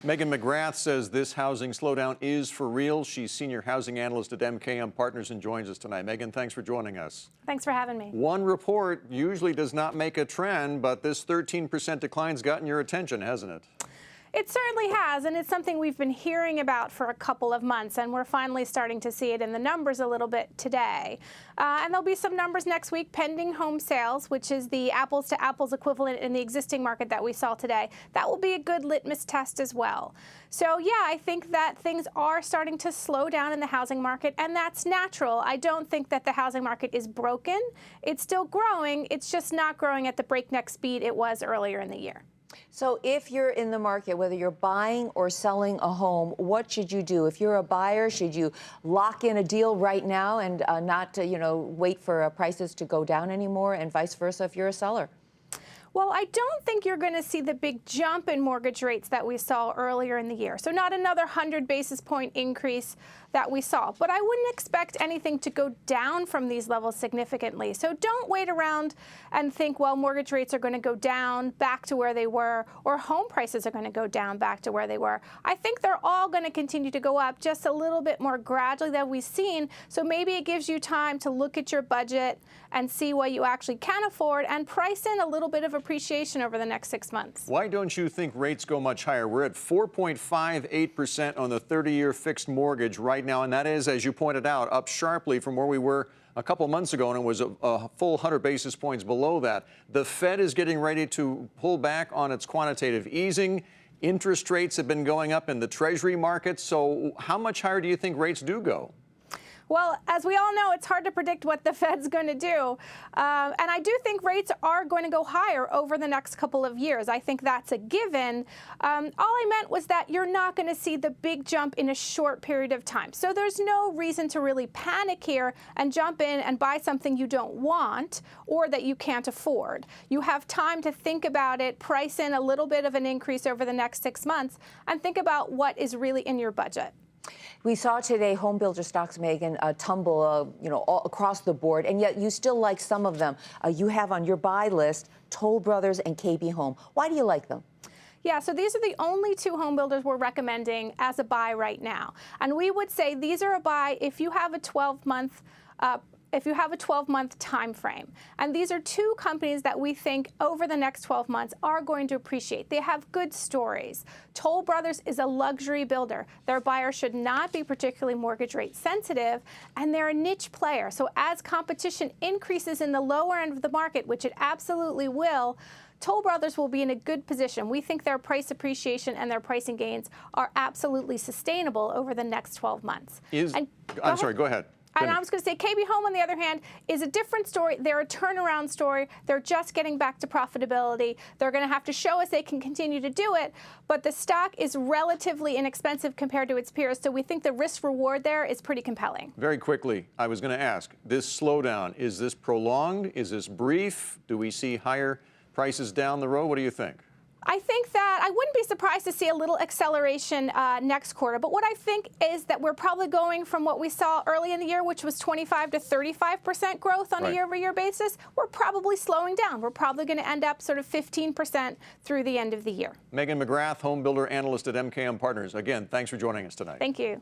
McGrath says this housing slowdown is for real. She's senior housing analyst at MKM Partners and joins us tonight. Megan, thanks for joining us. Thanks for having me. One report usually does not make a trend, but this 13% decline's gotten your attention, hasn't it? It certainly has, and it's something we've been hearing about for a couple of months, and we're finally starting to see it in the numbers a little bit today. And there'll be some numbers next week, pending home sales, which is the apples-to-apples equivalent in the existing market that we saw today. That will be a good litmus test as well. So, yeah, I think that things are starting to slow down in the housing market, and that's natural. I don't think that the housing market is broken. It's still growing. It's just not growing at the breakneck speed it was earlier in the year. So if you're in the market, whether you're buying or selling a home, what should you do? If you're a buyer, should you lock in a deal right now and not, wait for prices to go down anymore, and vice versa if you're a seller? Well, I don't think you're going to see the big jump in mortgage rates that we saw earlier in the year. So not another 100 basis point increase that we saw. But I wouldn't expect anything to go down from these levels significantly. So don't wait around and think, well, mortgage rates are going to go down back to where they were, or home prices are going to go down back to where they were. I think they're all going to continue to go up just a little bit more gradually than we've seen. So maybe it gives you time to look at your budget and see what you actually can afford and price in a little bit of appreciation over the next 6 months. Why don't you think rates go much higher? We're at 4.58% on the 30-year fixed mortgage right now, and that is, as you pointed out, up sharply from where we were a couple months ago, and it was a full 100 basis points below that. The Fed is getting ready to pull back on its quantitative easing. Interest rates have been going up in the Treasury market. So how much higher do you think rates do go? Well, as we all know, it's hard to predict what the Fed's going to do. And I do think rates are going to go higher over the next couple of years. I think that's a given. All I meant was that you're not going to see the big jump in a short period of time. So there's no reason to really panic here and jump in and buy something you don't want or that you can't afford. You have time to think about it, price in a little bit of an increase over the next 6 months, and think about what is really in your budget. We saw today homebuilder stocks, Megan, tumble, all across the board, and yet you still like some of them. You have on your buy list Toll Brothers and KB Home. Why do you like them? Yeah, so these are the only two home builders we're recommending as a buy right now. And we would say these are a buy if you have a 12-month time frame. And these are two companies that we think over the next 12 months are going to appreciate. They have good stories. Toll Brothers is a luxury builder. Their buyers should not be particularly mortgage rate sensitive, and they're a niche player. So as competition increases in the lower end of the market, which it absolutely will, Toll Brothers will be in a good position. We think their price appreciation and their pricing gains are absolutely sustainable over the next 12 months. I'm sorry, go ahead. And I was going to say KB Home, on the other hand, is a different story. They're a turnaround story. They're just getting back to profitability. They're going to have to show us they can continue to do it. But the stock is relatively inexpensive compared to its peers. So we think the risk-reward there is pretty compelling. Very quickly, I was going to ask, this slowdown, is this prolonged? Is this brief? Do we see higher prices down the road? What do you think? I think that I wouldn't be surprised to see a little acceleration next quarter. But what I think is that we're probably going from what we saw early in the year, which was 25 to 35% growth on a year-over-year basis. We're probably slowing down. We're probably going to end up sort of 15% through the end of the year. Megan McGrath, home builder analyst at MKM Partners. Again, thanks for joining us tonight. Thank you.